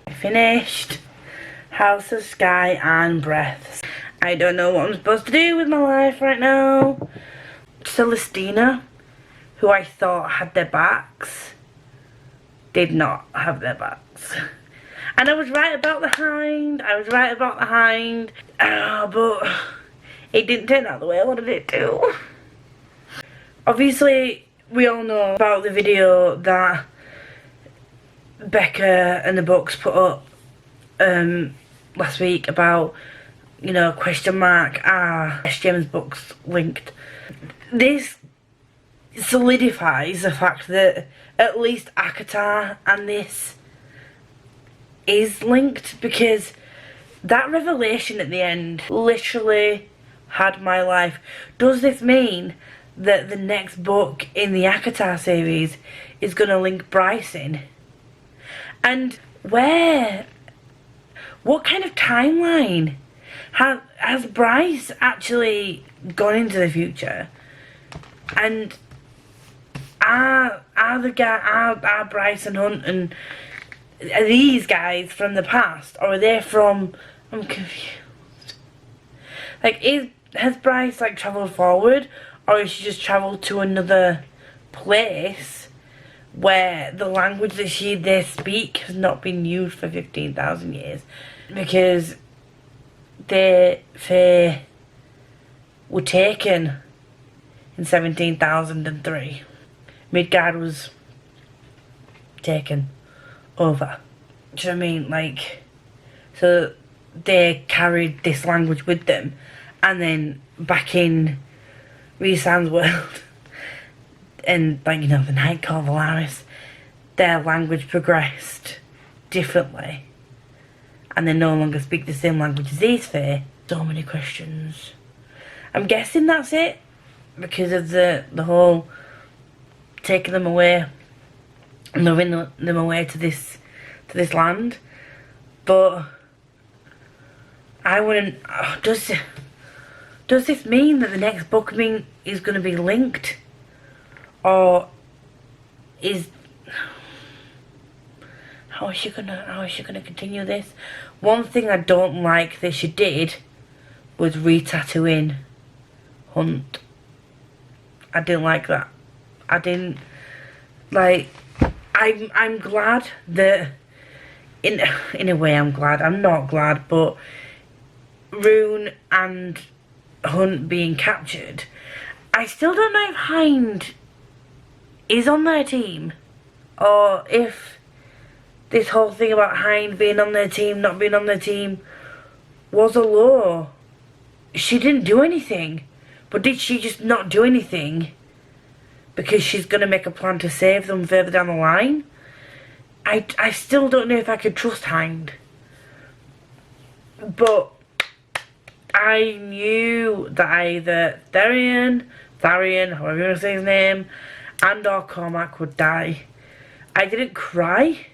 I finished House of Sky and Breaths I don't know what I'm supposed to do with my life right now. Celestina, who I thought had their backs, did not have their backs. And I was right about the Hind. But it didn't turn out the way I wanted it to. Obviously, we all know about the video that Becca and the Books put up last week about, you know, question mark, are SGM's books linked? This solidifies the fact that at least ACOTAR and this is linked, because that revelation at the end literally had my life. Does this mean that the next book in the ACOTAR series is going to link Bryce in? And where? What kind of timeline? Has Bryce actually gone into the future? And are Bryce and Hunt and are these guys from the past, or are they from? I'm confused. Like, has Bryce like travelled forward, or has she just travelled to another place where the language that they speak has not been used for 15,000 years? Because they were taken in 17,003. Midgard was taken over. Do you know what I mean? Like, so they carried this language with them, and then back in Rhysand's world, and like, you know, the Night Call Valaris, their language progressed differently, and they no longer speak the same language as these fae. So many questions. I'm guessing that's it, because of the whole taking them away, luring them away to this land. But I wouldn't. Does this mean that the next book is going to be linked, or is how is she gonna continue this? One thing I don't like that she did was re-tattooing Hunt. I didn't like that. I didn't like. I'm glad that in a way I'm glad. I'm not glad, but Rune and Hunt being captured, I still don't know if Hind is on their team, or if this whole thing about Hind being on their team, not being on their team, was a law. She didn't do anything, but did she just not do anything because she's going to make a plan to save them further down the line? I still don't know if I could trust Hind. But I knew that either Tharian, however you want to say his name, and or Cormac would die. I didn't cry.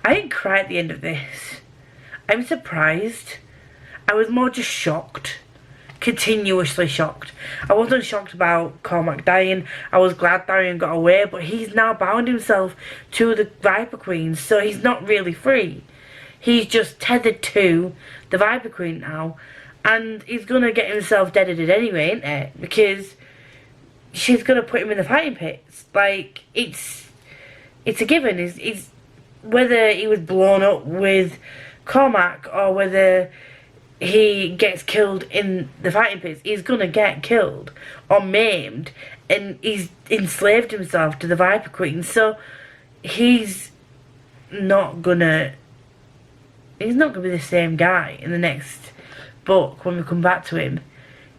I didn't cry at the end of this. I'm surprised. I was more just shocked. Continuously shocked. I wasn't shocked about Cormac dying. I was glad Tharian got away, but he's now bound himself to the Viper Queen, so he's not really free. He's just tethered to the Viper Queen now, and he's gonna get himself deaded anyway, ain't it? Because she's gonna put him in the fighting pits. Like, it's a given. It's whether he was blown up with Cormac or whether he gets killed in the fighting pits, he's gonna get killed or maimed, and he's enslaved himself to the Viper Queen. So he's not gonna be the same guy in the next book when we come back to him.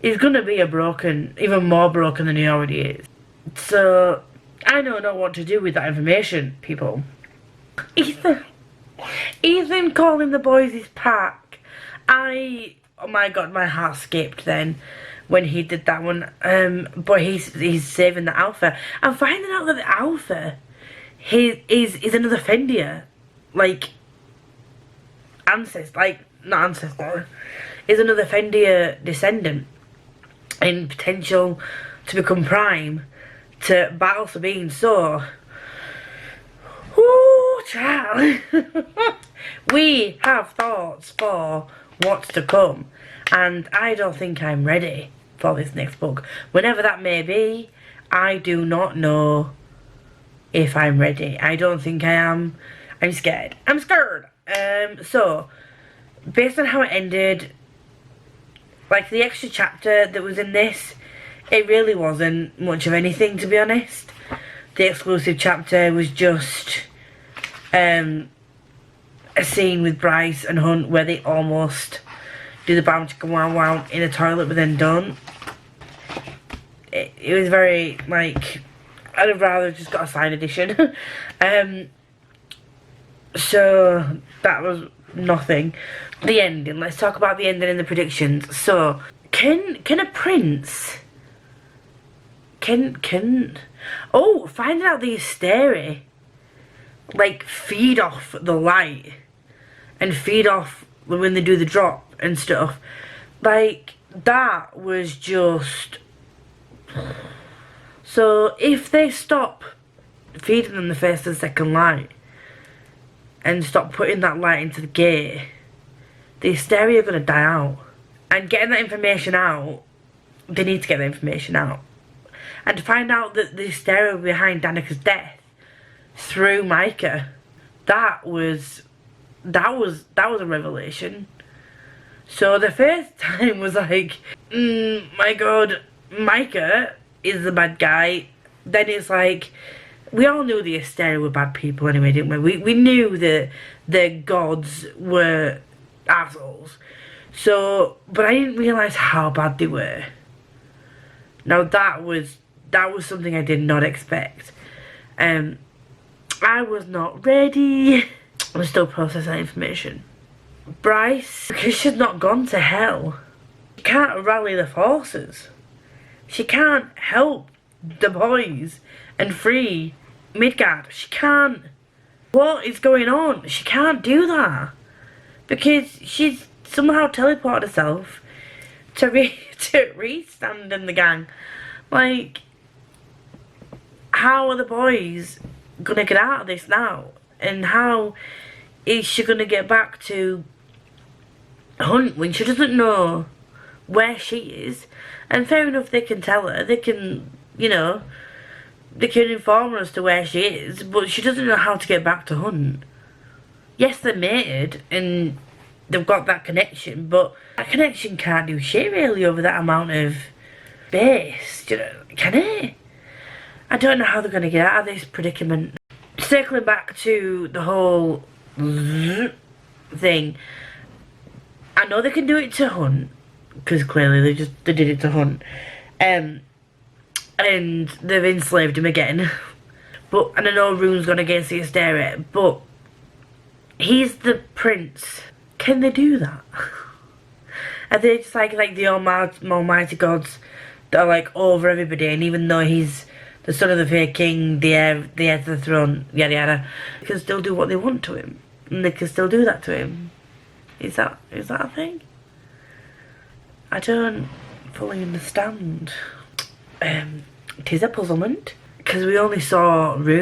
He's gonna be even more broken than he already is. So I don't know what to do with that information, people. Ethan calling the boys his pack. Oh my god, my heart skipped then when he did that one. But he's saving the Alpha. I'm finding out that the Alpha is another Fendir, like not ancestor, is another Fendir descendant in potential to become Prime to battle Sabine. So, whoo, child. We have thoughts for what's to come, And I don't think I'm ready for this next book. Whenever that may be, I do not know if I'm ready. I don't think I am. I'm scared. I'm scared. So, based on how it ended, like the extra chapter that was in this, it really wasn't much of anything, to be honest. The exclusive chapter was just a scene with Bryce and Hunt where they almost do the bounce go wow wow in a toilet but then don't. It was very, like, I'd have rather just got a signed edition. So that was nothing. The ending, let's talk about the ending and the predictions. So can a prince finding out the hysteria, like, feed off the light and feed off when they do the drop and stuff, like, that was just... So if they stop feeding them the first and second light and stop putting that light into the gate, the hysteria are going to die out. And getting that information out, they need to get that information out. And to find out that the hysteria behind Danica's death through Micah, that was a revelation. So the first time was like, my god, Micah is the bad guy. Then it's like, we all knew the hysteria were bad people anyway, didn't we? We knew that the gods were assholes. So, but I didn't realise how bad they were. Now that was something I did not expect. I was not ready. I'm still processing that information. Bryce, because she's not gone to hell, she can't rally the forces. She can't help the boys and free Midgard. She can't. What is going on? She can't do that. Because she's somehow teleported herself to Restand and the gang. Like, how are the boys gonna get out of this now? And how is she gonna get back to Hunt when she doesn't know where she is? And fair enough, they can tell her, they can, you know, they can inform her as to where she is, but she doesn't know how to get back to Hunt. Yes, they're mated and they've got that connection, but that connection can't do shit really over that amount of space, you know, can it? I don't know how they're going to get out of this predicament. Circling back to the whole thing, I know they can do it to Hunt, because clearly they did it to Hunt, and they've enslaved him again. But, and I know Rune's gone against the hysteria, but he's the prince. Can they do that? Are they just like the almighty gods that are like over everybody, and even though he's the son of the fair king, the heir to the throne, yada yada, they can still do what they want to him, and they can still do that to him? Is that a thing? I don't fully understand. It is a puzzlement, because we only saw we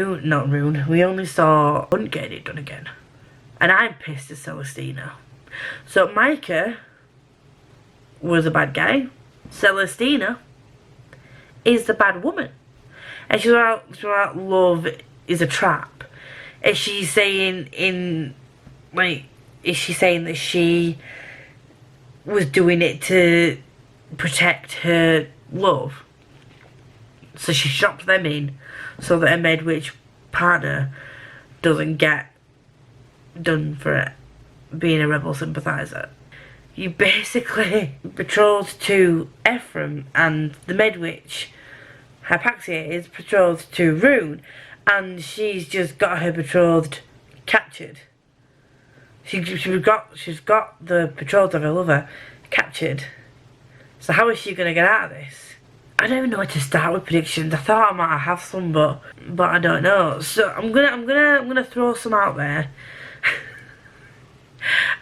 only saw Hunt getting it done again. And I'm pissed at Celestina. So Micah was a bad guy. Celestina is the bad woman. And she's about love is a trap. Is she saying is she saying that she was doing it to protect her love? So she shopped them in so that her Medwitch partner doesn't get done for it, being a rebel sympathiser. You basically betrothed to Ephraim, and the Medwitch, Hypaxia, is betrothed to Rune, and she's just got her betrothed captured. She's got the betrothed of her lover captured. So how is she gonna get out of this? I don't even know where to start with predictions. I thought I might have some, but I don't know. So I'm gonna throw some out there.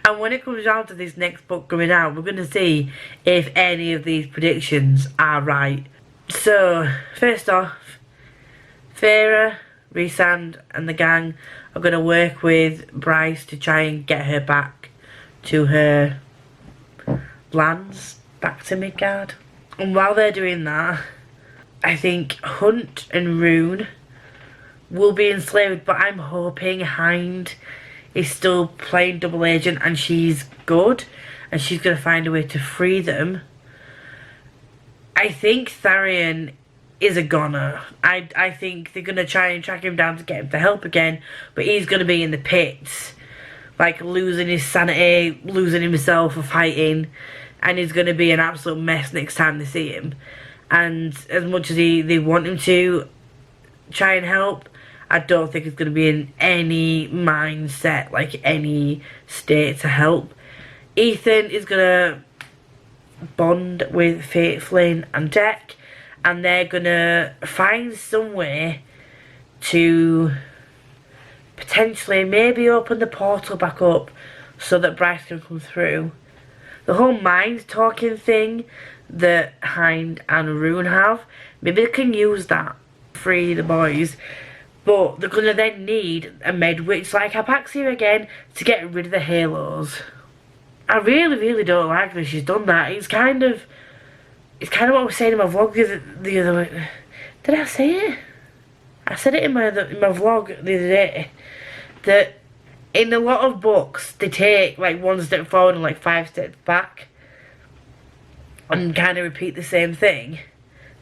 And when it comes down to this next book coming out, we're gonna see if any of these predictions are right. So first off, Farah, Rhysand and the gang are gonna work with Bryce to try and get her back to her lands back to Midgard. And while they're doing that, I think Hunt and Rune will be enslaved, but I'm hoping Hind is still playing double agent and she's good and she's going to find a way to free them. I think Tharian is a goner. I think they're going to try and track him down to get him to help again, but he's going to be in the pits, like losing his sanity, losing himself for fighting, and he's going to be an absolute mess next time they see him. And as much as they want him to try and help, I don't think it's going to be in any mindset, like any state to help. Ethan is going to bond with Fate, Flynn and Deck, and they're going to find some way to potentially maybe open the portal back up so that Bryce can come through. The whole mind talking thing that Hind and Rune have, maybe they can use that to free the boys. But they're going to then need a med witch like Apaxia again to get rid of the halos. I really don't like that she's done that. It's kind of what I was saying in my vlog the other way. Did I say it? I said it in my vlog the other day. That in a lot of books, they take like 1 step forward and like 5 steps back. And kind of repeat the same thing.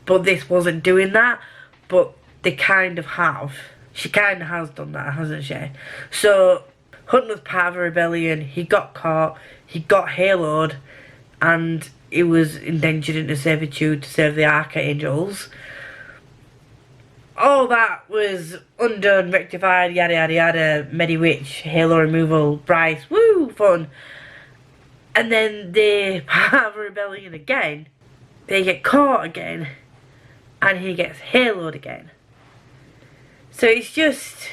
But this wasn't doing that. But they kind of have. She kind of has done that, hasn't she? So, Hunt was part of a rebellion. He got caught. He got haloed. And he was indentured into servitude to serve the archangels. All that was undone, rectified, yada yada yada. Medi-witch, halo removal, Bryce, woo, fun. And then they part of a rebellion again. They get caught again. And he gets haloed again. So it's just,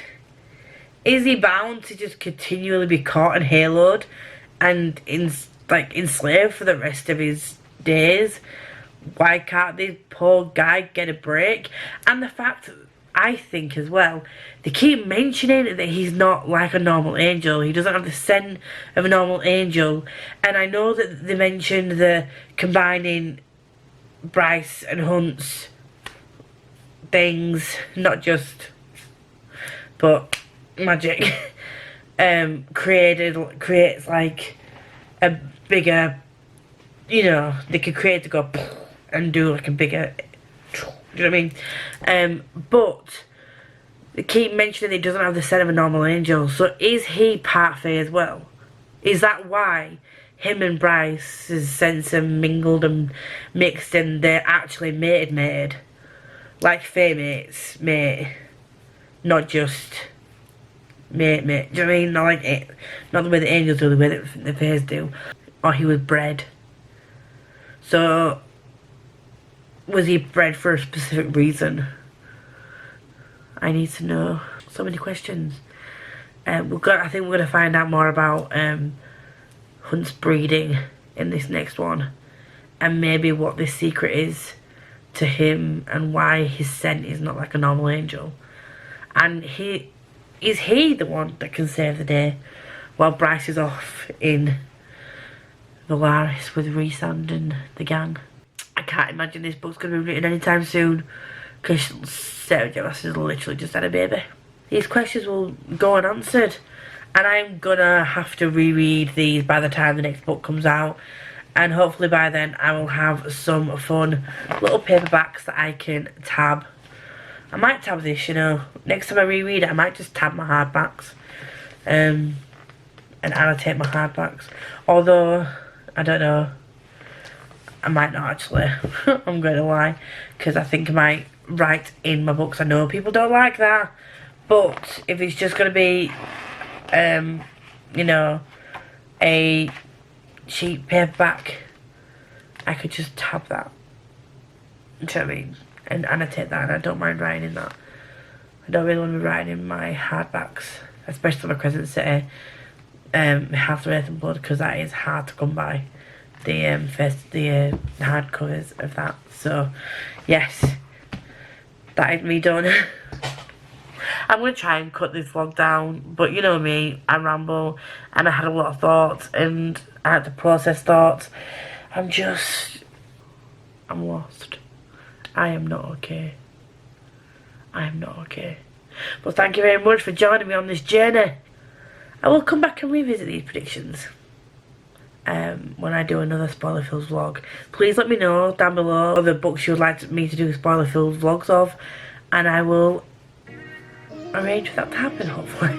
is he bound to just continually be caught and haloed and enslaved for the rest of his days? Why can't this poor guy get a break? And the fact, I think as well, they keep mentioning that he's not like a normal angel. He doesn't have the scent of a normal angel. And I know that they mentioned the combining Bryce and Hunt's things, not just but magic, creates like a bigger, you know, they could create to go and do like a bigger, do you know what I mean? But they keep mentioning he doesn't have the scent of a normal angel. So is he part Fae as well? Is that why him and Bryce's scents are mingled and mixed and they're actually mated? Like Fae mates, mate. Not just mate. Do you know what I mean? Not like it. Not the way the angels do, the way that the Faes do. Or he was bred. So, was he bred for a specific reason? I need to know. So many questions. I think we're going to find out more about Hunt's breeding in this next one. And maybe what this secret is to him and why his scent is not like a normal angel. And is he the one that can save the day while Bryce is off in Valaris with Rhysand and the gang? I can't imagine this book's going to be written anytime soon because Sarah J. Maas has literally just had a baby. These questions will go unanswered and I'm going to have to reread these by the time the next book comes out. And hopefully by then I will have some fun little paperbacks that I can tab. I might tab this, you know. Next time I reread it, I might just tab my hardbacks. And annotate my hardbacks. Although, I don't know. I might not actually. I'm going to lie. Because I think I might write in my books. I know people don't like that. But if it's just going to be, you know, a cheap paperback, I could just tab that. Do you know what I mean? And annotate that, and I don't mind writing in that. I don't really want to be writing in my hardbacks, especially my Crescent City, House of Earth and Blood, because that is hard to come by. The hardcovers of that. So, yes, that is me done. I'm going to try and cut this vlog down, but you know me, I ramble, and I had a lot of thoughts, and I had to process thoughts. I'm lost. I am not okay. I am not okay. But thank you very much for joining me on this journey. I will come back and revisit these predictions when I do another spoiler-filled vlog. Please let me know down below other books you would like me to do spoiler-filled vlogs of, and I will arrange for that to happen, hopefully.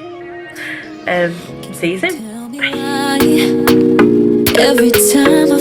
See you soon. Bye. Every time I